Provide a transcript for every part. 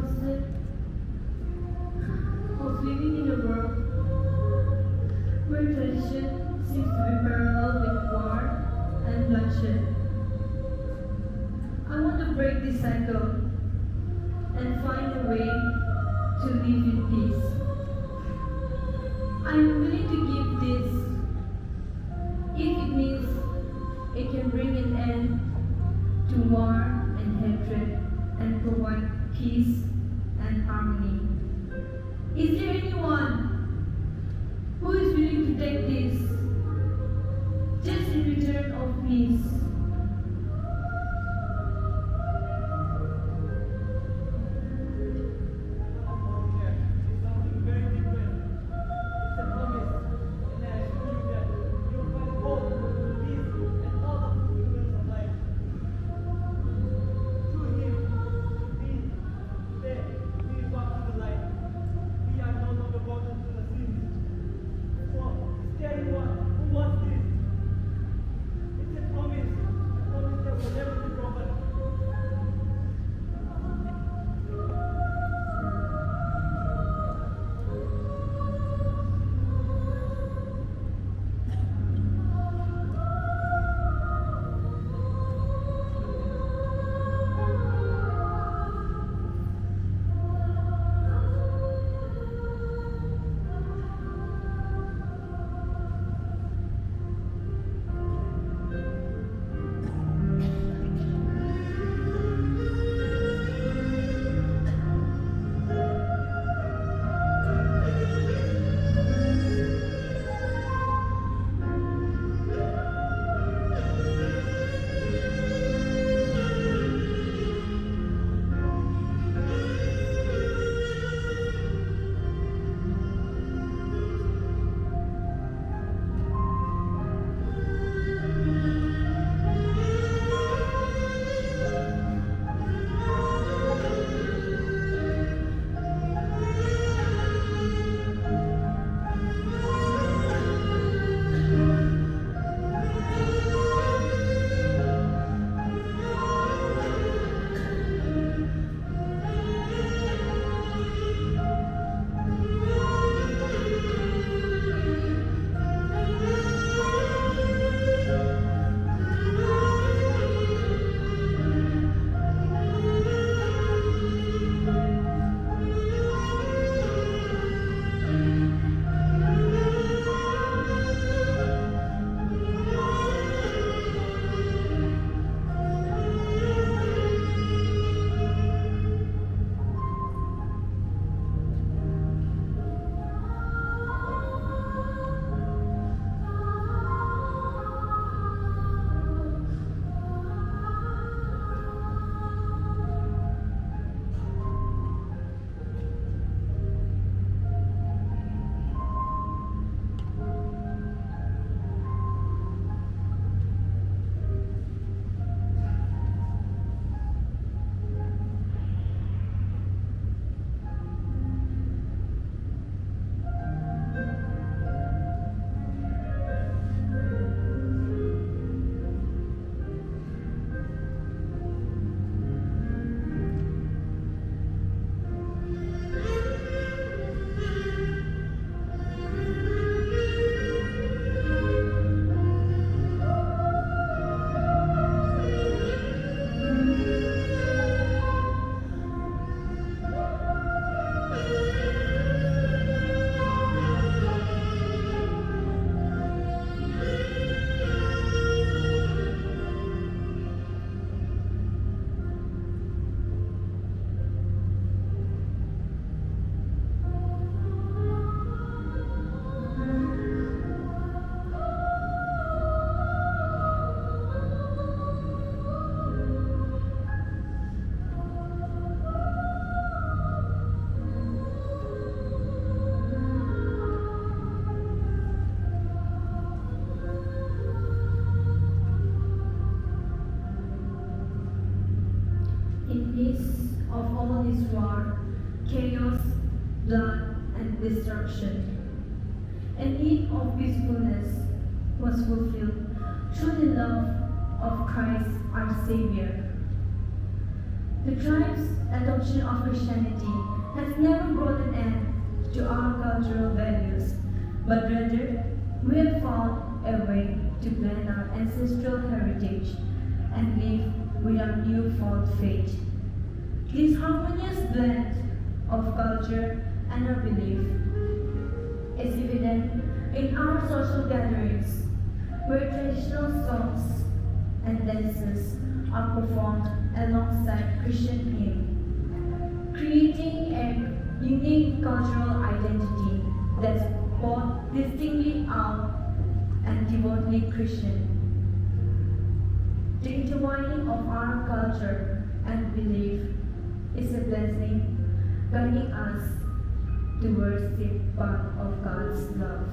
concept of living in a world where tradition seems to be parallel with war and bloodshed. I want to break this cycle and find a way to live in peace. I am willing to give this if it means it can bring an end to war and hatred and provide peace and harmony. Is there anyone who is willing to take this just in return of peace? chaos, blood, and destruction. A need of peacefulness was fulfilled through the love of Christ our Savior. The tribe's adoption of Christianity has never brought an end to our cultural values, but rather we have found a way to blend our ancestral heritage and live with our newfound faith. This harmonious blend of culture and our belief is evident in our social gatherings, where traditional songs and dances are performed alongside Christian hymn, creating a unique cultural identity that's both distinctly our and devoutly Christian. The intertwining of our culture and belief is a blessing, guiding us towards the path of God's love.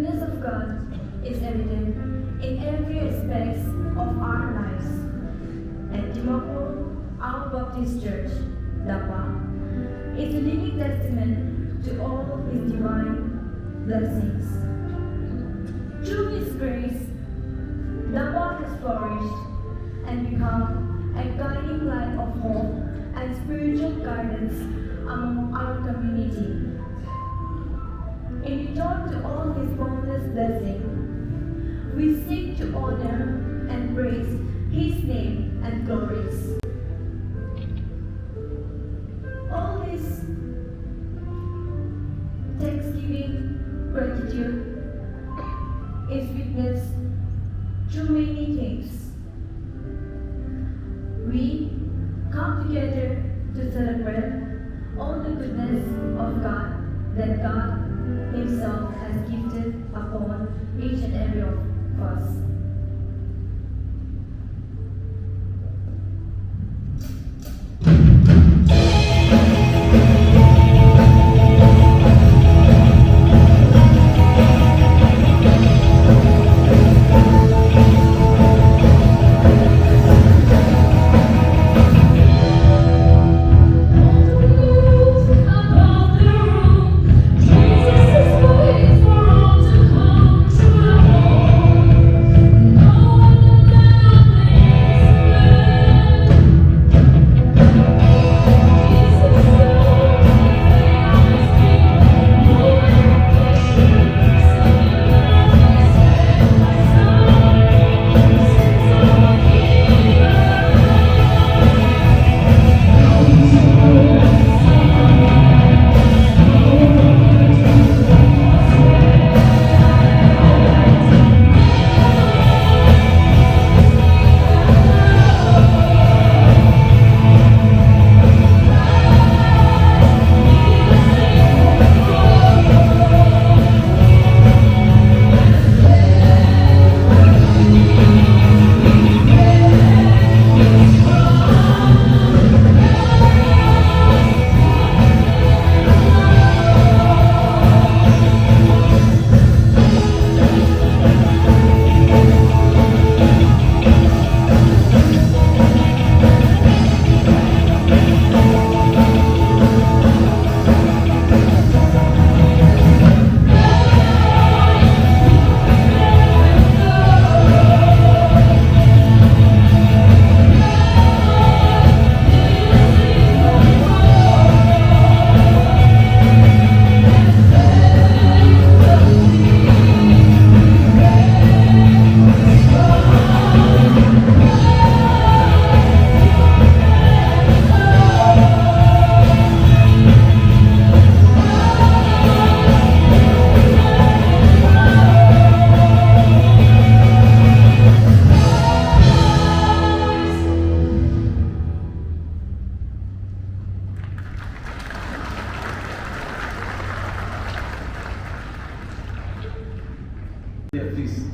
goodness of God is evident in every aspect of our lives. At Dimapur, our Baptist Church, Dapa, is a living testament to all His divine blessings. Through His grace, Dapa has flourished and become a guiding light of hope and spiritual guidance among our community. In return to all His boundless blessing, we seek to honor and praise His name and glories. All this thanksgiving gratitude is witnessed through many things. We come together to celebrate all the goodness of God that God Himself has gifted upon each and every of us. Yeah, please.